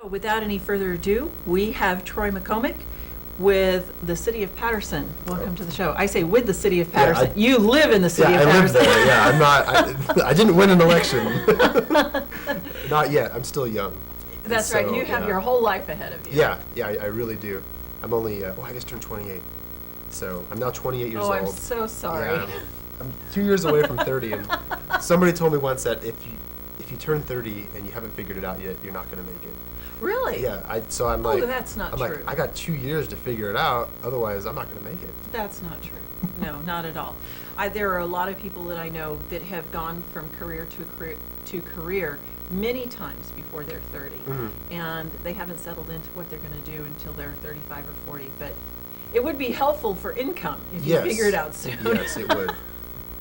Without any further ado, we have Troy McComak with the City of Patterson. Welcome to the show. I say with the City of Patterson. You live in the City of Patterson. I live there. Yeah, I'm not. I didn't win an election. Not yet. I'm still young. That's right. You have your whole life ahead of you. Yeah, I really do. I'm only, I just turned 28. So I'm now 28 years old. Oh, I'm so sorry. Yeah, I'm 2 years away from 30, and somebody told me once that if you turn 30 and you haven't figured it out yet, you're not going to make it. Really? Yeah. So I'm like, that's not I'm true. like, I got 2 years to figure it out. Otherwise, I'm not going to make it. That's not true. No, not at all. There are a lot of people that I know that have gone from career to career many times before they're 30, and they haven't settled into what they're going to do until they're 35 or 40. But it would be helpful for income if you figure it out soon. Yes, it would.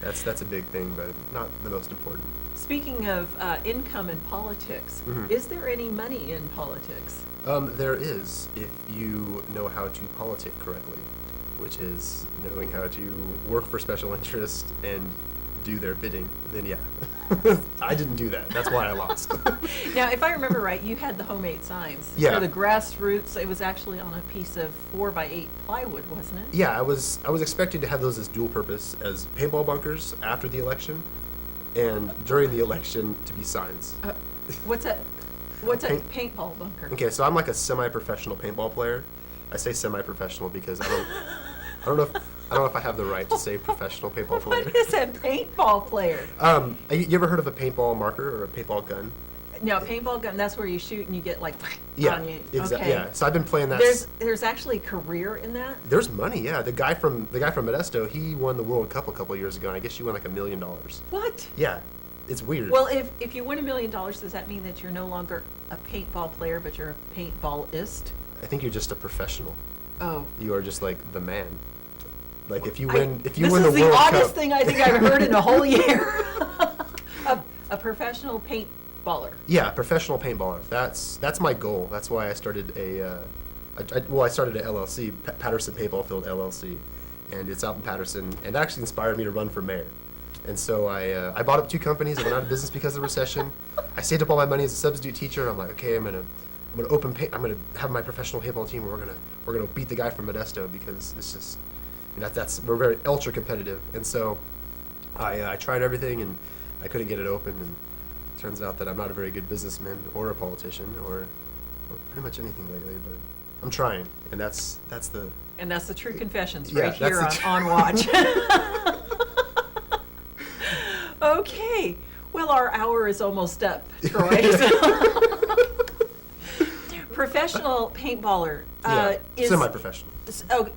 That's a big thing, but not the most important. Speaking of income in politics, is there any money in politics? There is, if you know how to politic correctly, which is knowing how to work for special interest and do their bidding. Then yeah, I didn't do that. That's why I lost. Now, if I remember right, you had the homemade signs. Yeah. For the grassroots, it was actually on a piece of 4x8 plywood, wasn't it? Yeah, I was expected to have those as dual purpose, as paintball bunkers after the election, and during the election to be signs. What's a paintball bunker? Okay, so I'm like a semi-professional paintball player. I say semi-professional because I don't know if I have the right to say professional paintball player. What is a paintball player? You ever heard of a paintball marker or a paintball gun? No, paintball gun, that's where you shoot and you get like on you. Exactly. Okay. Yeah. So I've been playing that. There's actually a career in that? There's money, yeah. The guy from Modesto, he won the World Cup a couple years ago, and I guess you won like $1 million. What? Yeah. It's weird. Well, if you win $1 million, does that mean that you're no longer a paintball player, but you're a paintballist? I think you're just a professional. Oh. You are just like the man. Like if you This win the is World Cup. the oddest thing I think I've heard in a whole year. a professional paintballer. Yeah, professional paintballer. That's my goal. That's why I started I started an LLC, Patterson Paintball Field LLC, and it's out in Patterson, and that actually inspired me to run for mayor. And so I bought up 2 companies. I went out of business because of the recession. I saved up all my money as a substitute teacher. I'm like, okay, I'm gonna have my professional paintball team. Where we're gonna beat the guy from Modesto because it's just, we're very ultra competitive. And so I tried everything and I couldn't get it open. And it turns out that I'm not a very good businessman or a politician or pretty much anything lately. But I'm trying, and that's the true confessions yeah, right here on Watch. Okay. Well, our hour is almost up, Troy. Professional paintballer is semi-professional. Oh,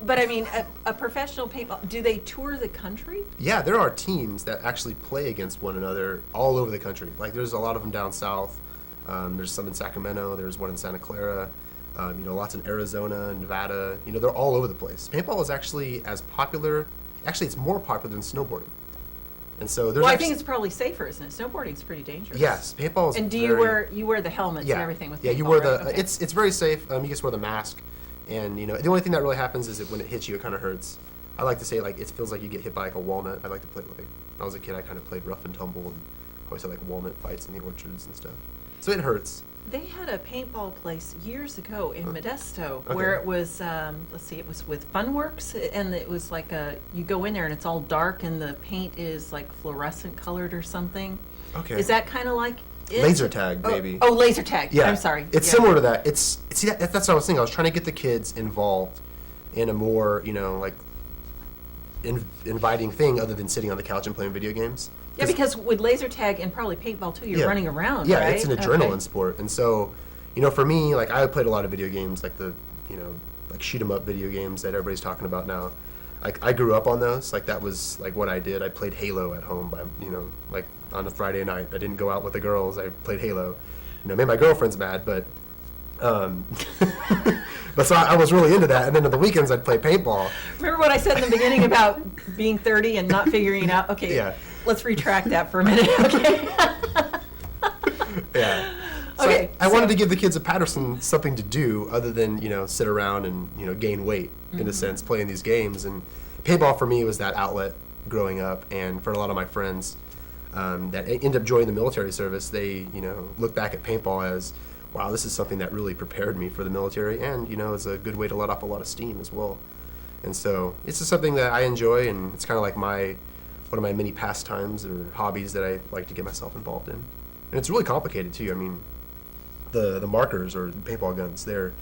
but I mean, a professional paintball. Do they tour the country? Yeah, there are teams that actually play against one another all over the country. Like there's a lot of them down south. There's some in Sacramento. There's one in Santa Clara. Lots in Arizona, Nevada. They're all over the place. Paintball is actually as popular. Actually, it's more popular than snowboarding. And so there's. Well, I think it's probably safer, isn't it? Snowboarding's pretty dangerous. Yes, paintball is. And do you wear the helmets and everything with paintball? Yeah, you wear the. Right? Okay. It's very safe. You just wear the mask, and the only thing that really happens is that when it hits you, it kind of hurts. I like to say it feels like you get hit by like a walnut. I like to play when I was a kid. I kind of played rough and tumble, and always had like walnut fights in the orchards and stuff. So it hurts. They had a paintball place years ago in Modesto where it was, it was with Funworks, and it was like you go in there and it's all dark and the paint is like fluorescent colored or something. Okay. Is that kind of like it? Laser tag, maybe. Oh, laser tag. Yeah. I'm sorry. It's similar to that. That's what I was thinking. I was trying to get the kids involved in a more, inviting thing other than sitting on the couch and playing video games. Yeah, because with laser tag and probably paintball too, you're running around, yeah, right? It's an adrenaline sport. And so, for me, like I played a lot of video games, like the, like shoot 'em up video games that everybody's talking about now. Like I grew up on those. Like that was like what I did. I played Halo at home by, like on a Friday night. I didn't go out with the girls. I played Halo. Made my girlfriends mad, but but so I was really into that. And then on the weekends I'd play paintball. Remember what I said in the beginning about being 30 and not figuring it out? Okay. Yeah. Let's retract that for a minute, okay? Yeah. So I wanted to give the kids of Patterson something to do other than, sit around and, gain weight, in a sense, playing these games. And paintball for me was that outlet growing up. And for a lot of my friends that end up joining the military service, they, look back at paintball as wow, this is something that really prepared me for the military, and is a good way to let off a lot of steam as well. And so it's just something that I enjoy, and it's kind of like one of my many pastimes or hobbies that I like to get myself involved in. And it's really complicated too. I mean, the markers or paintball guns, they're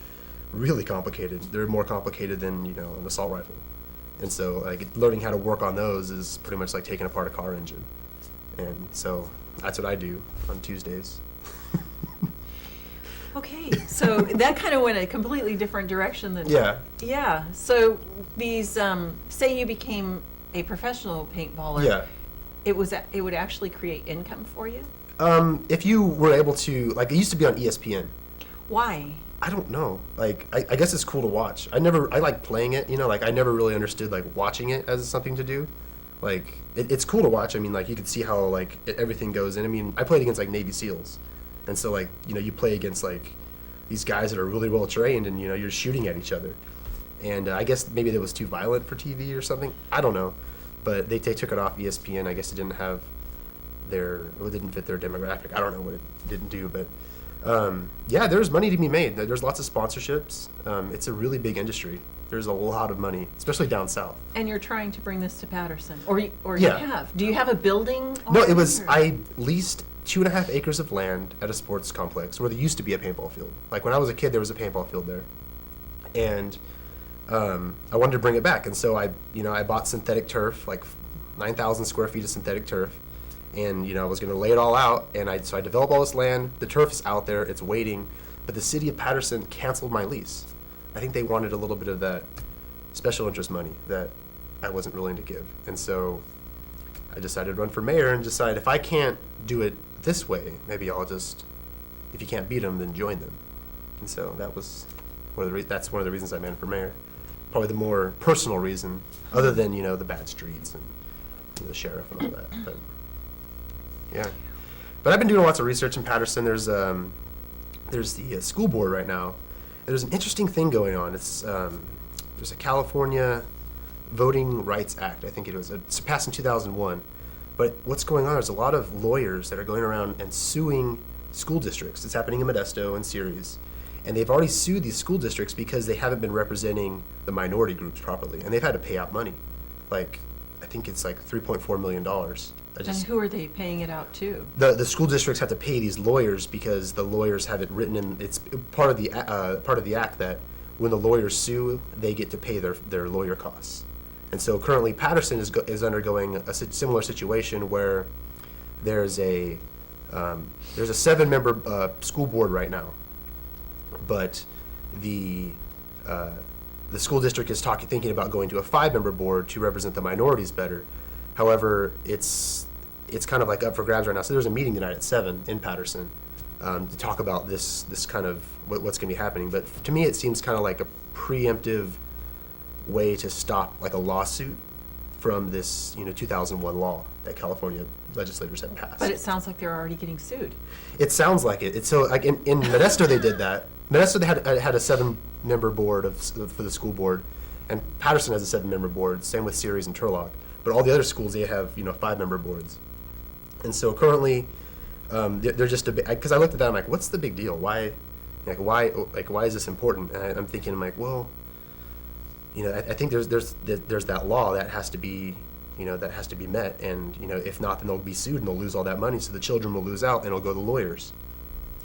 really complicated. They're more complicated than an assault rifle. And so like learning how to work on those is pretty much like taking apart a car engine. And so that's what I do on Tuesdays. Okay, so that kind of went a completely different direction than. Yeah. Yeah. So these, say you became a professional paintballer. Yeah. It would actually create income for you. If you were able to, like, it used to be on ESPN. Why? I don't know. Like, I guess it's cool to watch. I like playing it, like, I never really understood, like, watching it as something to do. Like, it's cool to watch. I mean, like, you can see how, like, everything goes in. I mean, I played against, like, Navy SEALs. And so, like, you play against, like, these guys that are really well trained, and, you're shooting at each other. And I guess maybe it was too violent for TV or something. I don't know. But they took it off ESPN. I guess it didn't have it didn't fit their demographic. I don't know what it didn't do, but yeah, there's money to be made. There's lots of sponsorships. It's a really big industry. There's a lot of money, especially down south. And you're trying to bring this to Patterson, or you Yeah. have? Do you have a building? No, already, it was, or- I leased 2.5 acres of land at a sports complex where there used to be a paintball field. Like when I was a kid, there was a paintball field there. And I wanted to bring it back. And so I bought synthetic turf, like 9,000 square feet of synthetic turf. And, I was going to lay it all out. And so I developed all this land. The turf is out there. It's waiting. But the city of Patterson canceled my lease. I think they wanted a little bit of that special interest money that I wasn't willing to give. And so I decided to run for mayor and decide if I can't do it this way, maybe I'll just, if you can't beat them, then join them. And so that was that's one of the reasons I ran for mayor. Probably the more personal reason, other than, the bad streets and the sheriff and all that. But yeah. But I've been doing lots of research in Patterson. There's the school board right now. There's an interesting thing going on. It's there's a California Voting Rights Act, I think it was. It's passed in 2001. But what's going on, there's a lot of lawyers that are going around and suing school districts. It's happening in Modesto and Ceres. And they've already sued these school districts because they haven't been representing the minority groups properly. And they've had to pay out money. Like, I think it's like $3.4 million. And who are they paying it out to? The school districts have to pay these lawyers because the lawyers have it written in. It's part of the act that when the lawyers sue, they get to pay their lawyer costs. And so currently Patterson is undergoing a similar situation where there's a 7-member school board right now, but the school district is thinking about going to a 5-member board to represent the minorities better. However, it's kind of like up for grabs right now. So there's a meeting tonight at 7 in Patterson to talk about this kind of what's going to be happening. But to me, it seems kind of like a preemptive way to stop like a lawsuit from this 2001 law that California legislators had passed. But it sounds like they're already getting sued. It sounds like it. It's so like in Modesto they did that. Modesto they had a 7-member board for the school board, and Patterson has a 7-member board. Same with Ceres and Turlock. But all the other schools they have 5-member boards. And so currently they're just because I looked at that, I'm like, what's the big deal? Why is this important? And I'm thinking, I'm like, well, I think there's that law that has to be met, and if not, then they'll be sued and they'll lose all that money. So the children will lose out and it'll go to the lawyers,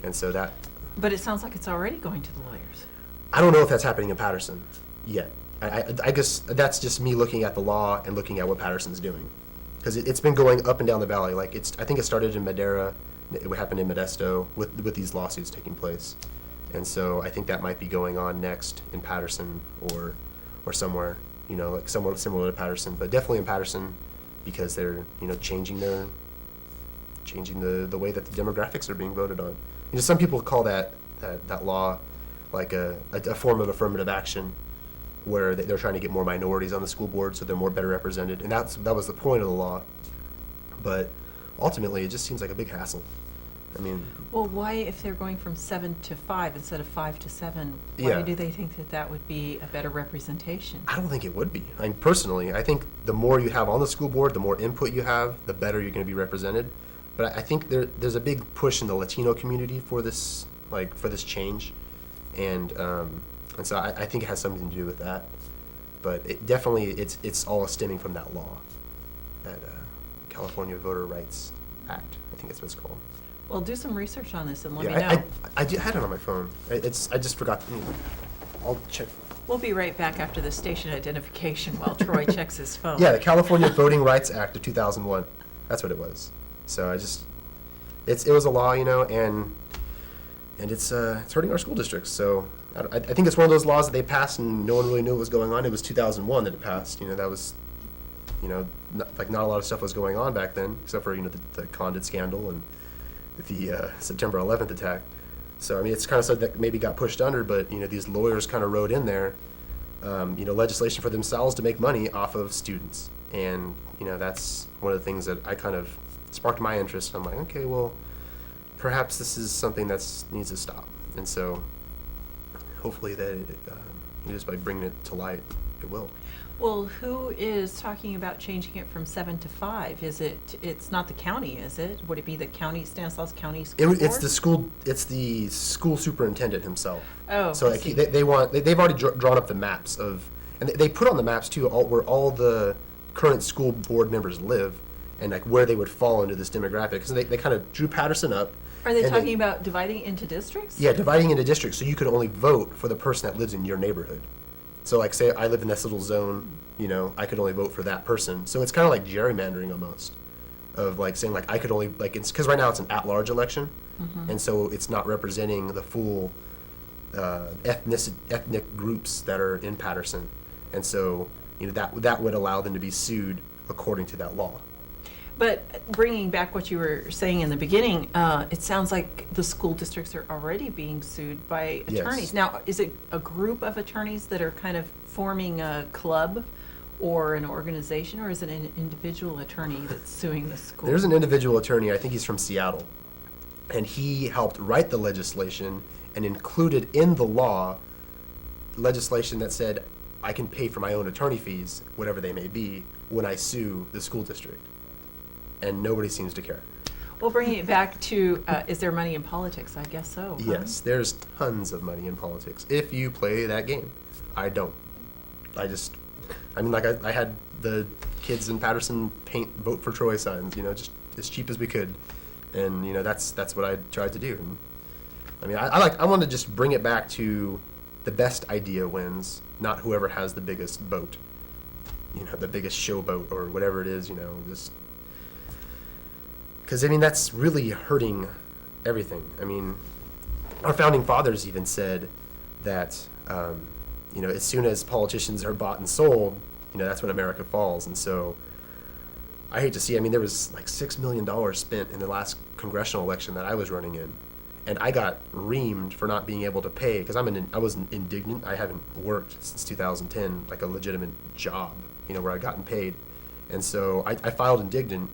and so that. But it sounds like it's already going to the lawyers. I don't know if that's happening in Patterson yet. I guess that's just me looking at the law and looking at what Patterson's doing, because it's been going up and down the valley. Like I think it started in Madera, it happened in Modesto with these lawsuits taking place, and so I think that might be going on next in Patterson or somewhere, like somewhat similar to Patterson, but definitely in Patterson because they're changing the way that the demographics are being voted on. Some people call that law like a form of affirmative action, where they're trying to get more minorities on the school board so they're better represented, and that was the point of the law. But ultimately, it just seems like a big hassle. I mean, well, why, if they're going from 7 to 5 instead of 5 to 7, why do they think that would be a better representation? I don't think it would be. I mean, personally, I think the more you have on the school board, the more input you have, the better you're going to be represented. But I think there's a big push in the Latino community for this like for this change, and so I think it has something to do with that. But it definitely it's all stemming from that law, that California Voter Rights Act. I think that's what it's called. Well, do some research on this and let me Yeah, know. I had it on my phone. I just forgot. I'll check. We'll be right back after the station identification while Troy checks his phone. Yeah, the California Voting Rights Act of 2001. That's what it was. So it was a law, and it's hurting our school districts. So I think it's one of those laws that they passed and no one really knew what was going on. It was 2001 that it passed. That was, not a lot of stuff was going on back then, except for the Condit scandal and the September 11th attack. So it's kind of something that maybe got pushed under, but these lawyers kind of wrote in there, legislation for themselves to make money off of students, and that's one of the things that I kind of sparked my interest. I'm like, okay, well, perhaps this is something that needs to stop, and so hopefully that just by bringing it to light, it will. Well, who is talking about changing it from 7 to 5? It's not the county, is it? Would it be the county, Stanislaus County School Board? It's the school superintendent himself. Oh, so I see. they've already drawn up the maps and they put on the maps too where all the current school board members live, and where they would fall into this demographic, because they kind of drew Patterson up. Are they talking about dividing into districts? Yeah, dividing into districts, so you could only vote for the person that lives in your neighborhood. So say I live in this little zone, I could only vote for that person. So it's kind of like gerrymandering almost, of saying I could only it's because right now it's an at-large election, and so it's not representing the full ethnic groups that are in Patterson, and so that would allow them to be sued according to that law. But bringing back what you were saying in the beginning, it sounds like the school districts are already being sued by attorneys. Yes. Now, is it a group of attorneys that are kind of forming a club or an organization, or is it an individual attorney that's suing the school? There's an individual attorney, I think he's from Seattle, and he helped write the legislation and included in the law legislation that said I can pay for my own attorney fees, whatever they may be, when I sue the school district. And nobody seems to care. Well, bringing it back to, is there money in politics? I guess so. Huh? Yes, there's tons of money in politics if you play that game. I don't. I had the kids in Patterson paint "Vote for Troy" signs, just as cheap as we could, and that's what I tried to do. And, I want to just bring it back to the best idea wins, not whoever has the biggest boat, the biggest showboat or whatever it is, just. Because, that's really hurting everything. Our founding fathers even said that, as soon as politicians are bought and sold, that's when America falls. And so I hate to see, there was $6 million spent in the last congressional election that I was running in. And I got reamed for not being able to pay, because I was indignant. I haven't worked since 2010, a legitimate job, where I'd gotten paid. And so I filed indigent,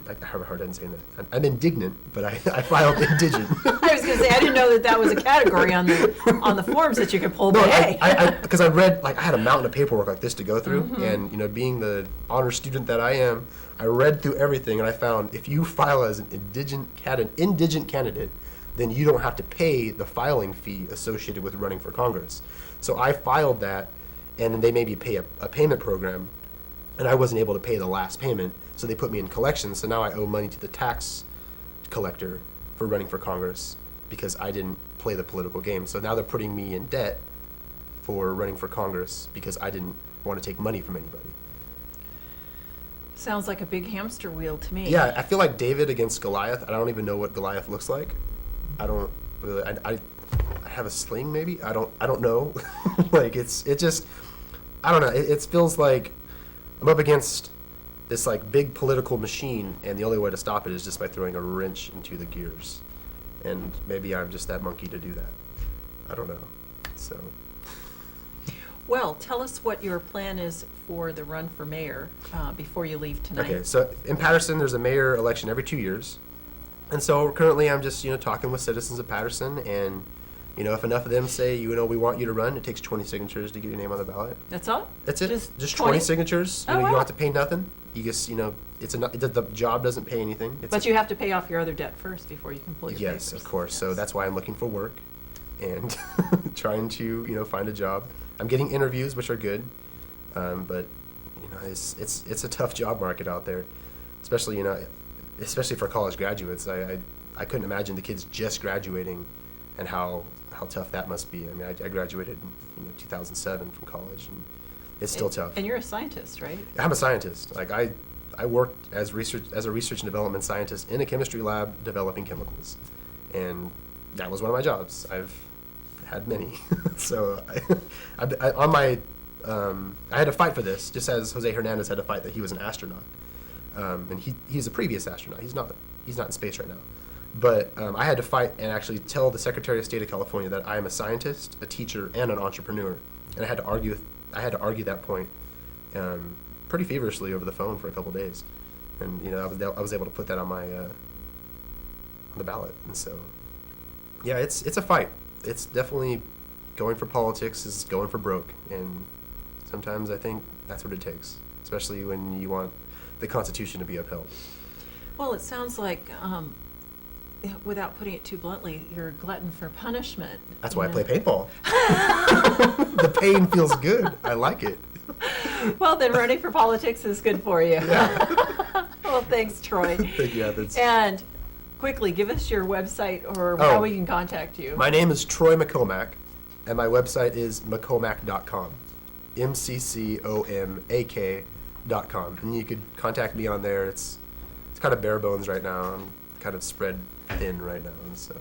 I have a hard time saying that. I'm indignant, but I filed indigent. I was going to say, I didn't know that was a category on the forms that you could pull pay. Because I read, I had a mountain of paperwork like this to go through, and, being the honor student that I am, I read through everything, and I found if you file as an indigent candidate, then you don't have to pay the filing fee associated with running for Congress. So I filed that, and then they made me pay a payment program, and I wasn't able to pay the last payment, so they put me in collections. So now I owe money to the tax collector for running for Congress because I didn't play the political game. So now they're putting me in debt for running for Congress because I didn't want to take money from anybody. Sounds like a big hamster wheel to me. Yeah, I feel like David against Goliath. I don't even know what Goliath looks like. I don't really. I have a sling maybe. I don't know. It just. I don't know. It feels like I'm up against this big political machine, and the only way to stop it is just by throwing a wrench into the gears. And maybe I'm just that monkey to do that. I don't know. So. Well, tell us what your plan is for the run for mayor before you leave tonight. Okay, so in Patterson, there's a mayor election every 2 years. And so currently I'm just, talking with citizens of Patterson and, You know, if enough of them say, you know, we want you to run, it takes 20 signatures to get your name on the ballot. That's all? That's it. Just 20? 20 signatures. You Oh, know, you wow. don't have to pay nothing. You just, you know, the job doesn't pay anything. But you have to pay off your other debt first before you can pull your Yes, papers. of course. So Yes. that's why I'm looking for work and trying to, you know, find a job. I'm getting interviews, which are good, but you know, it's a tough job market out there, especially, you know, especially for college graduates. I couldn't imagine the kids just graduating and how tough that must be. I mean, I graduated in 2007 from college, and it's still tough. And you're a scientist, right? I'm a scientist. Like I worked as a research and development scientist in a chemistry lab developing chemicals, and that was one of my jobs. I've had many, so I had to fight for this, just as Jose Hernandez had to fight that he was an astronaut, and he's a previous astronaut. He's not in space right now, but I had to fight and actually tell the Secretary of State of California that I am a scientist, a teacher, and an entrepreneur, and I had to argue that point pretty feverishly over the phone for a couple days, and you know I was able to put that on my on the ballot, and so yeah, it's a fight. It's definitely going for politics is going for broke, and sometimes I think that's what it takes, especially when you want the Constitution to be upheld. Well, it sounds like, without putting it too bluntly, you're a glutton for punishment. That's why I you play know? paintball. The pain feels good. I like it. Well, then running for politics is good for you. Yeah. Well, thanks, Troy. Thank you, Athens. And quickly, give us your website or Oh. how we can contact you. My name is Troy McComak, and my website is mccomak.com. McComak.com. And you could contact me on there. It's kind of bare bones right now. I'm kind of spread thin right now, and so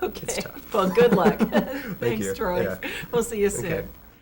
Okay. it's tough. Well, good luck. Thank Thanks, you. Troy. Yeah. We'll see you soon. Okay.